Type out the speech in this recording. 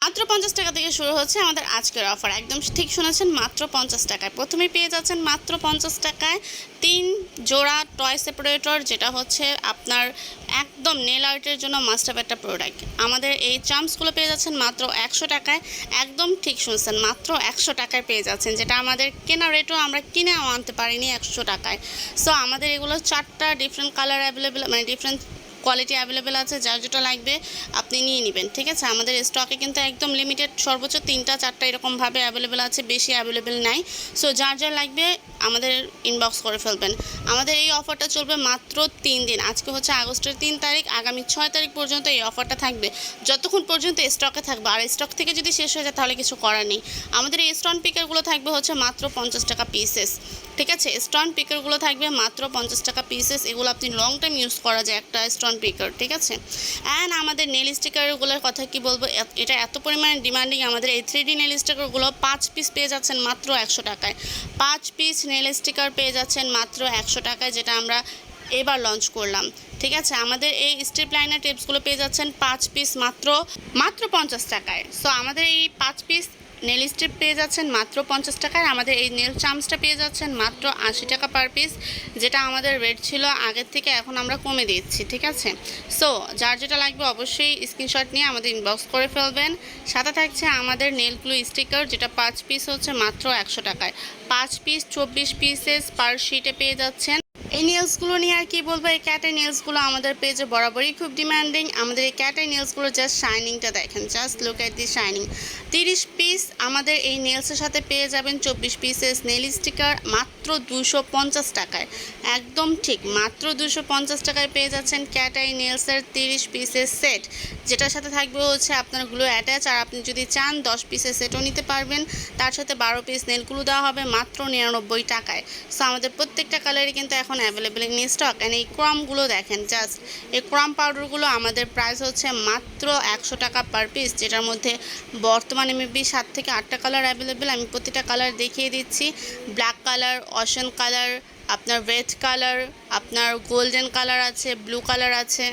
মাত্র 50 টাকা থেকে শুরু হচ্ছে আমাদের আজকের অফার। একদম ঠিক শুনেছেন, মাত্র 50 টাকায়। প্রথমে পেয়ে যাচ্ছেন মাত্র 50 টাকায় 3 জোড়া টয় সেপারেটর, যেটা হচ্ছে আপনার একদম নেল আর্টের জন্য মাস্ট হ্যাভ একটা প্রোডাক্ট। আমাদের এই চাম্পসগুলো পেয়ে যাচ্ছেন মাত্র 100 টাকায়। একদম ঠিক শুনছেন, মাত্র 100 টাকায় পেয়ে যাচ্ছেন, যেটা আমাদের কেনা রেটও আমরা কিনেও আনতে পারিনি 100 টাকায়। সো আমাদের এগুলো 4টা ডিফারেন্ট কালার অ্যাভেলেবেল, মানে ডিফারেন্ট কোয়ালিটি অ্যাভেলেবেল আছে। যার যেটা লাগবে আপনি নিয়ে নেবেন, ঠিক আছে। আমাদের স্টকে কিন্তু একদম লিমিটেড, সর্বোচ্চ 3টা 4টা এরকমভাবে অ্যাভেলেবেল আছে, বেশি অ্যাভেলেবেল নাই। সো যার যার লাগবে আমাদের ইনবক্স করে ফেলবেন। আমাদের এই অফারটা চলবে মাত্র 3 দিন। আজকে হচ্ছে আগস্টের 3 তারিখ, আগামী 6 তারিখ পর্যন্ত এই অফারটা থাকবে, যতক্ষণ পর্যন্ত স্টকে থাকবে। আর স্টক থেকে যদি শেষ হয়ে যায় তাহলে কিছু করার নেই। আমাদের এই স্টোন পিকারগুলো থাকবে হচ্ছে মাত্র 50 টাকা পিসেস, ঠিক আছে। স্টোন পিকারগুলো থাকবে মাত্র 50 টাকা পিসেস। এগুলো আপনি লং টাইম ইউজ করা যায় একটা স্টোন পিকার, ঠিক আছে। অ্যান্ড আমাদের নেল স্টিকারগুলোর কথা কি বলবো, এটা এত পরিমাণে ডিমান্ডিং। আমাদের এই 3D নেল স্টিকারগুলো 5 পিস পেয়ে যাচ্ছেন মাত্র 100 টাকায়। 5 পিস নেল স্টিকার পেয়ে যাচ্ছেন মাত্র 100 টাকায়, যেটা আমরা এবার লঞ্চ করলাম, ঠিক আছে। আমাদের এই স্ট্রিপ লাইনার টিপসগুলো পেয়ে যাচ্ছেন 5 পিস মাত্র 50 টাকায়। সো আমাদের এই 5 পিস নেল স্ট্রিপ পেয়ে যাচ্ছেন মাত্র 50 টাকায়। আমাদের এই নেল চামচটা পেয়ে যাচ্ছেন মাত্র 80 টাকা পার পিস, যেটা আমাদের রেট ছিল আগের থেকে, এখন আমরা কমে দিচ্ছি, ঠিক আছে। সো যার যেটা লাগবে অবশ্যই স্ক্রিনশট নিয়ে আমাদের ইনবক্স করে ফেলবেন। সাথে থাকছে আমাদের নেল গ্লু স্টিকার, যেটা 5 পিস হচ্ছে মাত্র 100 টাকায়। 5 পিস 24 পিসেস পার শিটে পেয়ে যাচ্ছেন। এই নেলসগুলো নিয়ে আর কি বলবো, এই ক্যাটের নেলসগুলো আমাদের পেজে বরাবরই খুব ডিমান্ডিং। আমাদের এই ক্যাটের নেলসগুলো জাস্ট শাইনিংটা দেখেন, just look at the shining. 30 piece আমাদের এই নেলসের সাথে পেয়ে যাবেন 24 পিসেস নেল স্টিকার মাত্র 250 টাকায়। একদম ঠিক, মাত্র 250 টাকায় পেয়ে যাচ্ছেন ক্যাট আই নেলসের 30 পিসের সেট, যেটার সাথে থাকবে হচ্ছে আপনার গ্লু অ্যাটাচ। আর আপনি যদি চান 10 পিসের সেটও নিতে পারবেন, তার সাথে 12 পিস নেল গ্লু দেওয়া হবে মাত্র 99 টাকায়। সো আমাদের প্রত্যেকটা কালারই কিন্তু এখন অ্যাভেলেবেল ইন স্টক। অ্যান্ড এই ক্রামগুলো দেখেন, জাস্ট এই ক্রাম পাউডারগুলো আমাদের প্রাইস হচ্ছে মাত্র 100 টাকা পার পিস, যেটার মধ্যে বর্তমানে মেবি 7 থেকে 8টা কালার অ্যাভেলেবেল। আমি প্রতিটা কালার দেখিয়ে দিচ্ছি। ব্ল্যাক কালার, অশেন কালার, আপনার রেড কালার, আপনার গোল্ডেন কালার আছে, ব্লু কালার আছে।